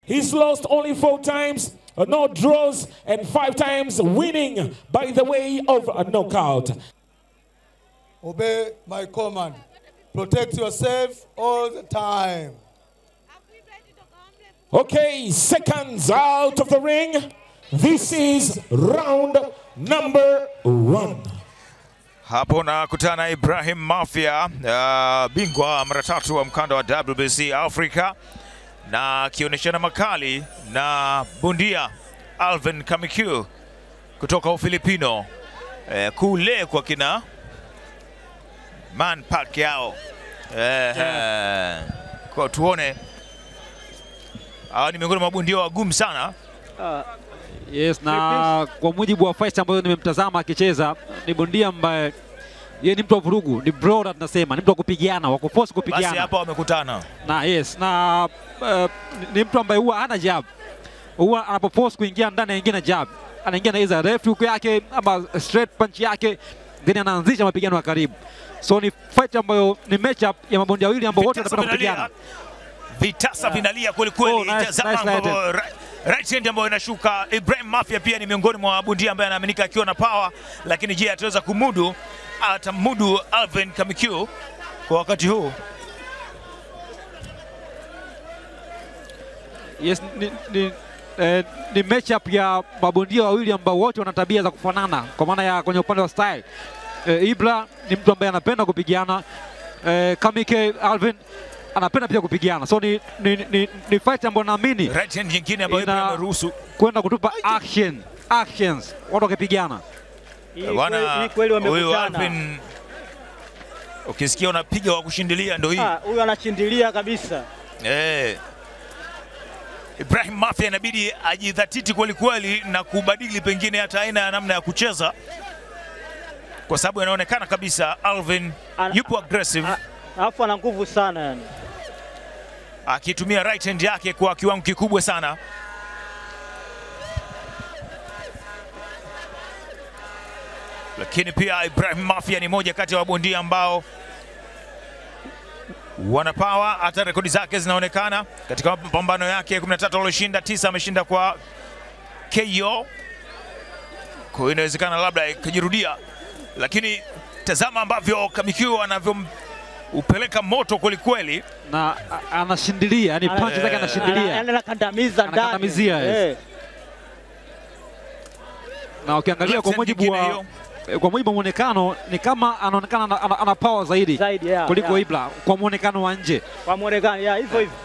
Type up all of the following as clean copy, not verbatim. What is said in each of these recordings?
He's lost only 4 times, no draws, and 5 times winning by the way of a knockout. Obey my command. Protect yourself all the time. Okay, seconds out of the ring. This is round number 1. Hapo na kutana Ibrahim Mafia, bingwa mara 3 wa mkanda wa WBC Africa, na kionyeshana makali na bondia Alvin Kamikyu kutoka Ufilipino, kule kwa kina Man Pacquiao. Kwa tuone, ni miongoni mwa bondia wagumu sana. Yes, na kwa mujibu wa fight ambayo nimemtazama akicheza, ni bondia ambaye yeye ni mtu wa vurugu, ni brawler tunasema, ni mtu wa kupigana, wa kuforce kupigana. Basi hapa wamekutana. Na yes, na ni mtu ambaye huwa hana jab. Huwa anapoforce kuingia ndani anaingia na jab. Anaingia na hizo left hook yake ama straight punch yake, then anaanzisha mapigano ya karibu. So ni fight ambayo ni matchup ya mabondia wawili ambao wote wanapenda kupigana. Vitasa vinalia kweli kweli. Tazama right hand ambayo inashuka. Ibrahim Mafia pia ni miongoni mwa bondia ambaye anaaminika akiwa na power, lakini je, ataweza kumudu? Atamudu Alvin Kamikyu kwa wakati huu? Yes, ni matchup ya mabondia wawili ambao wote wana tabia za kufanana kwa maana ya kwenye upande wa style. Ibra ni mtu ambaye anapenda kupigana, Kamike Alvin anapenda pia kupigana. So ni fight ambayo naamini right hand nyingine ambayo Ibra ameruhusu kwenda kutupa actions watu wakipigana. Bwana, huyu Alvin ukisikia unapiga wa kushindilia ndio hii. Huyu anashindilia kabisa. Ibrahim Mafia inabidi ajidhatiti kweli kweli na kubadili pengine hata aina ya namna ya kucheza, kwa sababu inaonekana kabisa Alvin yupo aggressive, alafu ana nguvu sana yani, akitumia right hand yake kwa kiwango kikubwa sana. Lakini pia Ibrahim Mafia ni moja kati ya wabondia ambao wana power, hata rekodi zake zinaonekana katika mapambano yake 13 aliyoshinda, 9 ameshinda kwa KO. Kwa hiyo inawezekana labda ikajirudia, lakini tazama ambavyo Kamikyu anavyoupeleka moto kweli kweli, na anashindilia, yani punch zake anashindilia, anakandamiza ndani, anakamizia. Yes. Na ukiangalia kwa mujibu wa muonekano ni kama anaonekana ana power zaidi kuliko Ibra kwa muonekano wa nje. Kwa muonekano hivyo hivyo.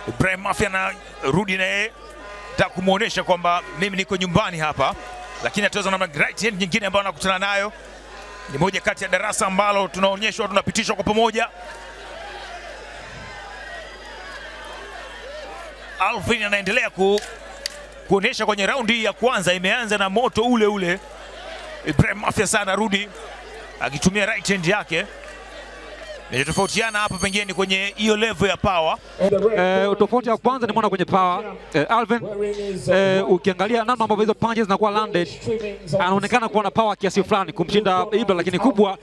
Ibrahim Mafia anarudi naye kumuonesha kwamba mimi niko nyumbani hapa, lakini ataweza na right hand nyingine ambayo anakutana nayo. Ni moja kati ya darasa ambalo tunaonyeshwa, tunapitishwa kwa pamoja. Alvin anaendelea kuonesha kwenye raundi ya kwanza, imeanza na moto ule ule. Ibrahim Mafia sana rudi akitumia right hand yake. Tofautiana hapa pengine ni kwenye hiyo level ya power. Tofauti ya kwanza nimeona kwenye power. Alvin ukiangalia namna ambavyo hizo punches zinakuwa landed, anaonekana kuwa na power kiasi fulani kumshinda Ibra, lakini kubwa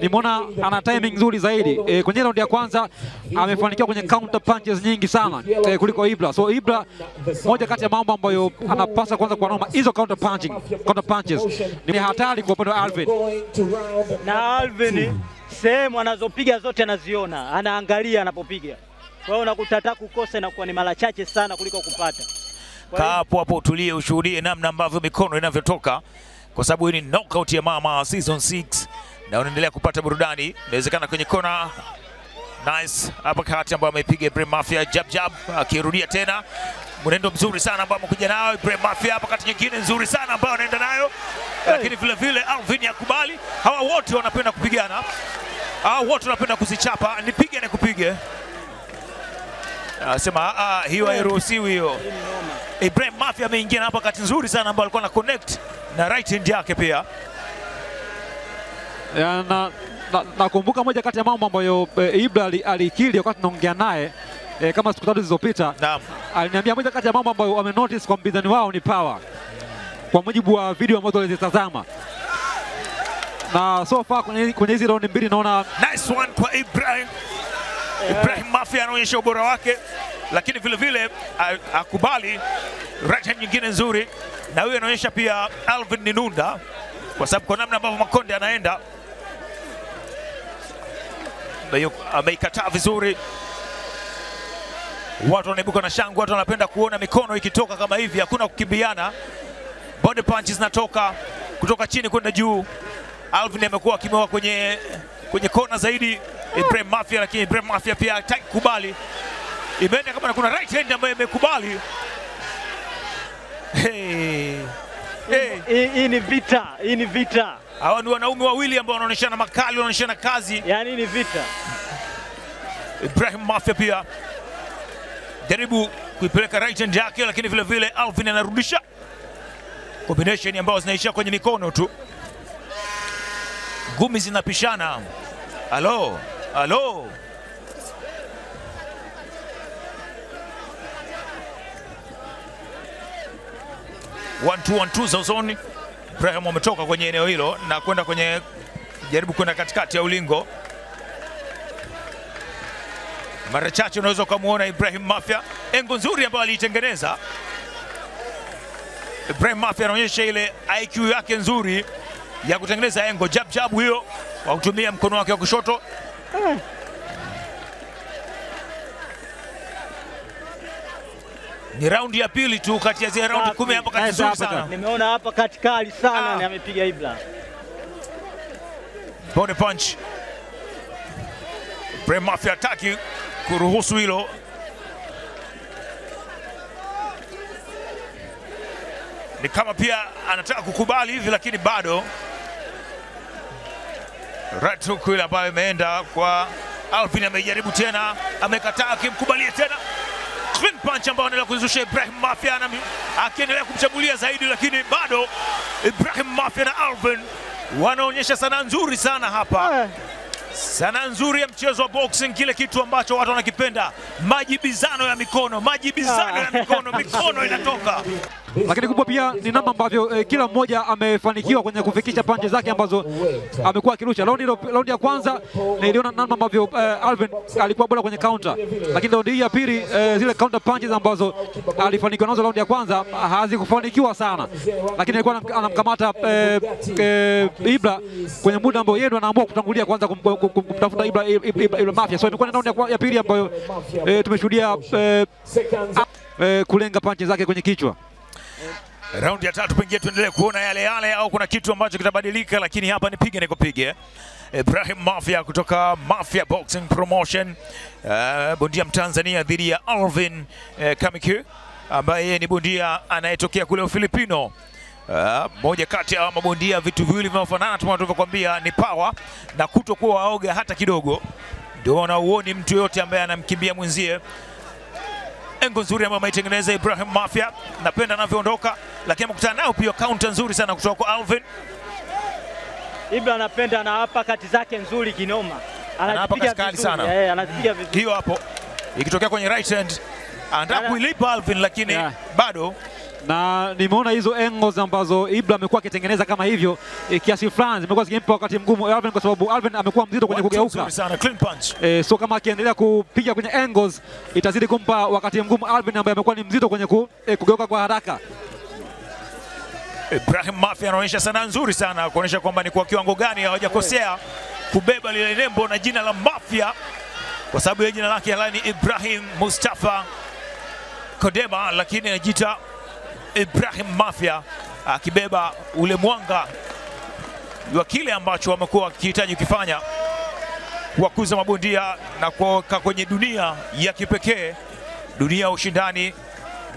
nimeona ana timing nzuri zaidi. Kwenye round ya kwanza amefanikiwa kwenye counter punches nyingi sana kuliko Ibra. So Ibra, moja kati ya mambo ambayo anapaswa kwanza kuanoma hizo counter punches. Ni hatari kwa upande wa Alvin. Na Alvin sehemu anazopiga zote anaziona, anaangalia anapopiga. Kwa hiyo unakuta hata kukosa na kuwa ni mara chache sana kuliko kupata. Hapo utulie ushuhudie namna ambavyo mikono inavyotoka, kwa sababu hii ni knockout ya Mama season 6 na unaendelea kupata burudani. Inawezekana kwenye kona nice uppercut ambayo amepiga Ibrahim Mafia, jab akirudia tena. Mwenendo mzuri sana ambao amekuja nao Ibrahim Mafia, hapa kati nyingine nzuri sana ambayo anaenda nayo. Lakini vile vile Alvin yakubali, hawa wote wanapenda kupigana. Hawa wote wanapenda kuzichapa, nipige na kupige. Anasema hiyo hairuhusiwi hiyo. Ibrahim Mafia ameingia hapa kati nzuri sana ambayo alikuwa na connect na right hand yake pia. Nakumbuka moja kati ya mambo ambayo Ibra alikiri wakati tunaongea naye kama siku 3 zilizopita. Naam. Aliniambia moja kati ya mambo ambayo wamenotice kwa mpinzani wao ni power, kwa mujibu wa video ambazo walizitazama. Na so far kwenye hizi round mbili naona nice one kwa Ibrahim. Ibrahim Mafia anaonyesha ubora wake. lakini vile vile akubali right hand nyingine nzuri, na huyo anaonyesha pia Alvin ni nunda, kwa sababu kwa namna ambavyo Makonde anaenda ameikataa vizuri. Watu wanaibuka na shangwe, watu wanapenda kuona mikono ikitoka kama hivi, hakuna kukimbiana. Body punches zinatoka kutoka chini kwenda juu. Alvin amekuwa akimewa kwenye kona zaidi Ibrahim Mafia, lakini Ibrahim Mafia pia hataki kubali. Imeenda kama kuna right hand ambayo imekubali. Hii ni vita, hii ni vita. Hawa ni wanaume wawili ambao wanaonyeshana makali, wanaonyeshana kazi. Yaani ni vita. Ibrahim Mafia pia jaribu kuipeleka right hand yake, lakini vile vile Alvin anarudisha. Combination ambazo zinaishia kwenye mikono tu. Ngumi zinapishana. Halo. 1-2 za uzoni. Ibrahim ametoka kwenye eneo hilo na kwenda kwenye jaribu kwenda katikati ya ulingo. Mara chache unaweza ukamuona Ibrahim Mafia engo nzuri ambayo aliitengeneza. Ibrahim Mafia anaonyesha ile IQ yake nzuri ya kutengeneza engo, jab hiyo kwa kutumia mkono wake wa kushoto. Ni raundi ya pili tu kati ya zile raundi 10 hapo kati nzuri sana. Nimeona hapa katikali sana na amepiga Ibra. Body punch. Ibrahim Mafia hataki kuruhusu hilo. Ni kama pia anataka kukubali hivi, lakini bado. Right hook ile ambayo imeenda kwa Alvin, amejaribu tena, amekataa, akimkubalia tena. Clean punch ambayo anaendelea kuzusha Ibrahim Mafia, na akiendelea kumshambulia zaidi, lakini bado Ibrahim Mafia na Alvin wanaonyesha sanaa nzuri sana hapa. Sanaa nzuri ya mchezo wa boxing, kile kitu ambacho watu wanakipenda, majibizano ya mikono, mikono inatoka. Lakini kubwa pia ni namna ambavyo kila mmoja amefanikiwa kwenye kufikisha punches zake ambazo amekuwa akirusha. Raundi ya kwanza niliona namna ambavyo Alvin alikuwa bora kwenye counter, lakini raundi hii ya pili zile counter punches ambazo alifanikiwa nazo raundi ya kwanza hazikufanikiwa sana, lakini alikuwa anamkamata Ibra kwenye muda ambao yeye ndo anaamua kutangulia kwanza kumtafuta Ibra Mafia. So imekuwa ni raundi ya pili ambayo tumeshuhudia kulenga punches zake kwenye kichwa. Raundi ya tatu pengine tuendelee kuona yale au kuna kitu ambacho kitabadilika, lakini hapa ni piga nikupige. Ibrahim Mafia kutoka Mafia Boxing Promotion, bondia Mtanzania dhidi ya Alvin Kamiku ambaye ni bondia anayetokea kule Ufilipino. Moja kati ya mabondia, vitu viwili vinafanana tunavyokuambia ni power na kutokuwa waoga hata kidogo. Ndio unauoni mtu yote ambaye anamkimbia mwenzie. Engo nzuri ambayo ameitengeneza Ibrahim Mafia, napenda anavyoondoka, lakini mkutana nao pia counter nzuri sana kutoka kwa Alvin. Ibra anapenda na hapa kati zake nzuri kinoma. Anapiga vizuri sana. Anapiga vizuri. Hiyo hapo ikitokea kwenye right hand anataka kuilipa Alvin, lakini bado. Na nimeona hizo angles ambazo Ibra amekuwa akitengeneza kama hivyo kiasi fulani zimekuwa zikimpa wakati mgumu Alvin, kwa sababu Alvin amekuwa mzito kwenye kugeuka. Clean punch. So kama akiendelea kupiga kwenye angles itazidi kumpa wakati mgumu Alvin ambaye amekuwa ni mzito kwenye kugeuka kwa haraka. Ibrahim Mafia anaonyesha sanaa nzuri sana kuonyesha kwamba ni kwa kiwango gani hawajakosea kubeba lile nembo na jina la Mafia, kwa sababu ya jina lake halali Ibrahim Mustafa Kodema, lakini anajiita Ibrahim Mafia, akibeba ule mwanga wa kile ambacho wamekuwa wakihitaji kufanya, kuwakuza mabondia na kuweka kwenye dunia ya kipekee, dunia ya ushindani,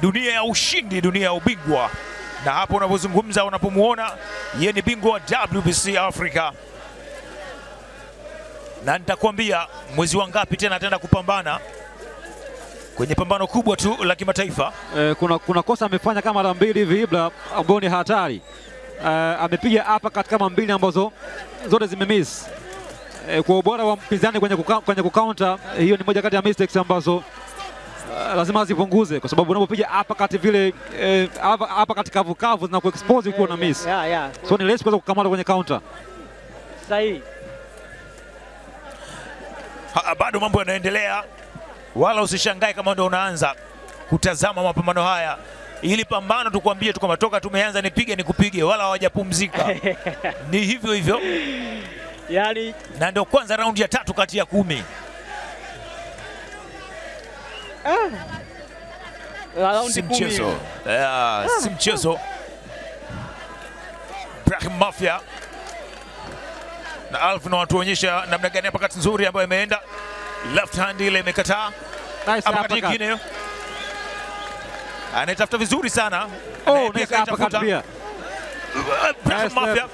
dunia ya ushindi, dunia ya ubingwa. Na hapo unapozungumza, unapomuona yeye ni bingwa wa WBC Africa, na nitakwambia mwezi wa ngapi tena ataenda kupambana kwenye pambano kubwa tu la kimataifa. Kuna kosa amefanya kama mara mbili hivi Ibra ambao ni hatari. Amepiga hapa katika kama mbili ambazo zote zimemiss. Kwa ubora wa mpinzani kwenye kucounter, hiyo ni moja kati ya mistakes ambazo lazima azipunguze, kwa sababu unapopiga hapa kati vile hapa katika kavu na kuexpose ukiwa na miss. So ni less kuweza kukamata kwenye counter. Sahihi. Bado mambo yanaendelea. wala usishangae kama ndo unaanza kutazama mapambano haya. Ili pambano tukwambie tu kama toka tumeanza nipige nikupige, wala hawajapumzika. Ni hivyo hivyo. Yani, na ndio kwanza raundi ya 3 kati ya 10. Si mchezo. Si mchezo. Ibrahim Mafia na Alvin watuonyesha namna gani hapa kati nzuri ambayo imeenda. Left hand ile imekataa. Nice hapa nyingine. Anatafuta vizuri sana. Nice uppercut pia. Ibrahim Mafia.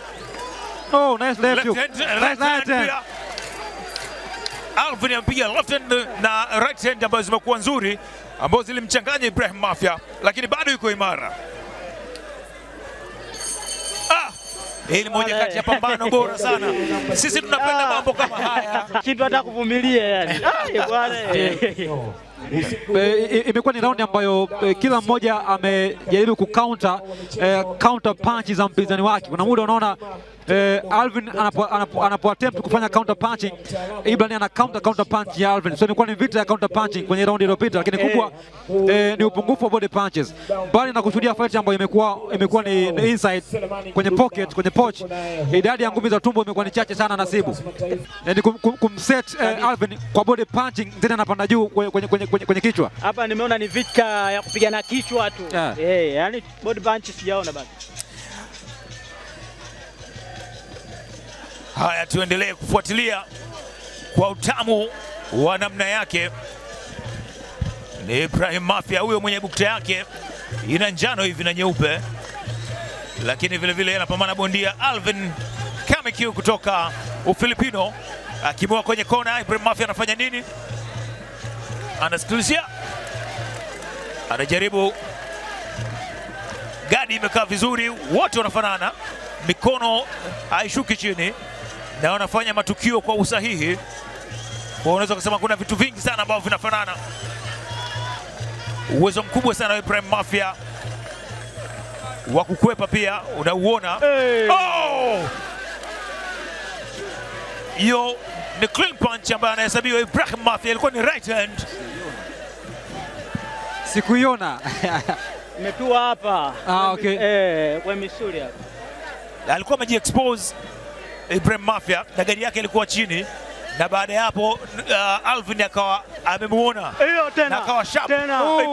Nice left hook. Nice right hand. Alvin ampiga left hand na right hand ambazo zimekuwa nzuri, ambazo zilimchanganya Ibrahim Mafia, lakini bado yuko imara. Hii ni moja kati ya pambano bora sana. Sisi tunapenda mambo kama haya. Kitu hata kuvumilia yani. Bwana. Imekuwa ni raundi ambayo kila mmoja amejaribu counter punch za mpinzani wake. Kuna muda unaona Alvin anapo attempt kufanya counter punching, Ibrahim ana counter punch ya Alvin. So imekuwa ni vita ya counter punching kwenye raundi iliyopita, lakini kubwa ni upungufu wa body punches. Bali na kushuhudia fight ambayo imekuwa ni inside kwenye pocket, kwenye pouch, idadi ya ngumi za tumbo imekuwa ni chache sana nasibu. Ni kumset Alvin kwa body punching, tena anapanda juu kwenye kichwa. Hapa nimeona ni vita ya kupigana kichwa tu. Yani body punch sijaona bado. Haya, tuendelee kufuatilia kwa utamu wa namna yake. Ni Ibrahim Mafia huyo mwenye bukta yake ina njano hivi na nyeupe, lakini vile vile anapambana bondia Alvin Kamikiu kutoka Ufilipino akimua kwenye kona. Ibrahim Mafia anafanya nini? Anasikilizia, anajaribu. Gadi imekaa vizuri, wote wanafanana, mikono haishuki chini na wanafanya matukio kwa usahihi. Kwa unaweza kusema kuna vitu vingi sana ambavyo vinafanana. Uwezo mkubwa sana wa Ibrahim Mafia wa kukwepa pia unauona. Hiyo ni clean punch ambayo anahesabiwa Ibrahim Mafia, ilikuwa ni right hand. Sikuiona. Imetua hapa. Okay. Kwa misuli hapa. Alikuwa amejiexpose Ibrahim Mafia na gari yake ilikuwa chini, na baada ya hapo Alvin akawa amemuona na akawa sharp.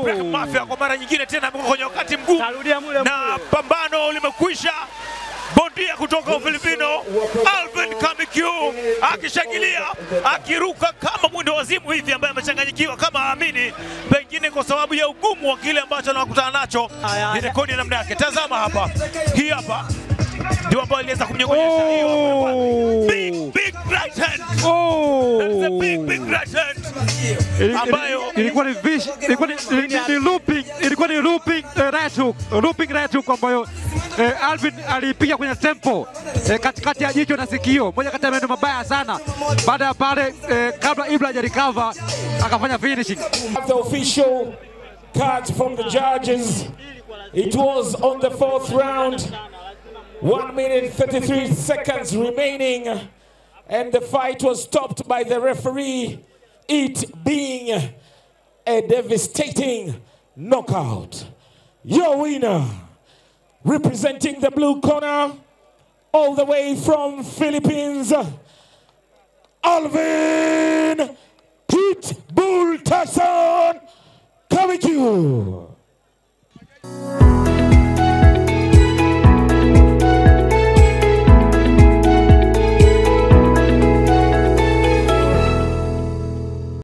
Ibrahim Mafia kwa mara nyingine tena amekuwa kwenye wakati mgumu na pambano limekwisha. Bondia kutoka Ufilipino Alvin Kamikiu akishangilia, akiruka kama mwendo wazimu hivi, ambaye amechanganyikiwa kama aamini, pengine kwa sababu ya ugumu wa kile ambacho anakutana nacho. Ni rekodi ya namna yake. Tazama hapa, hii hapa ndio ambayo iliweza kumnyongonyesha hiyo. Big right hand. That's a big right hand. Ambayo ilikuwa ni looping right hook ambayo Alvin alipiga kwenye tempo katikati ya jicho na sikio, moja kati ya maneno mabaya sana. Baada ya pale kabla Ibrahim hajarecover akafanya finishing. The official cards from the judges, it was on the 4th round. 1 minute 33 seconds remaining, and the fight was stopped by the referee, it being a devastating knockout. Your winner, representing the blue corner, all the way from Philippines, Alvin Pitbull Tyson Kamikiu.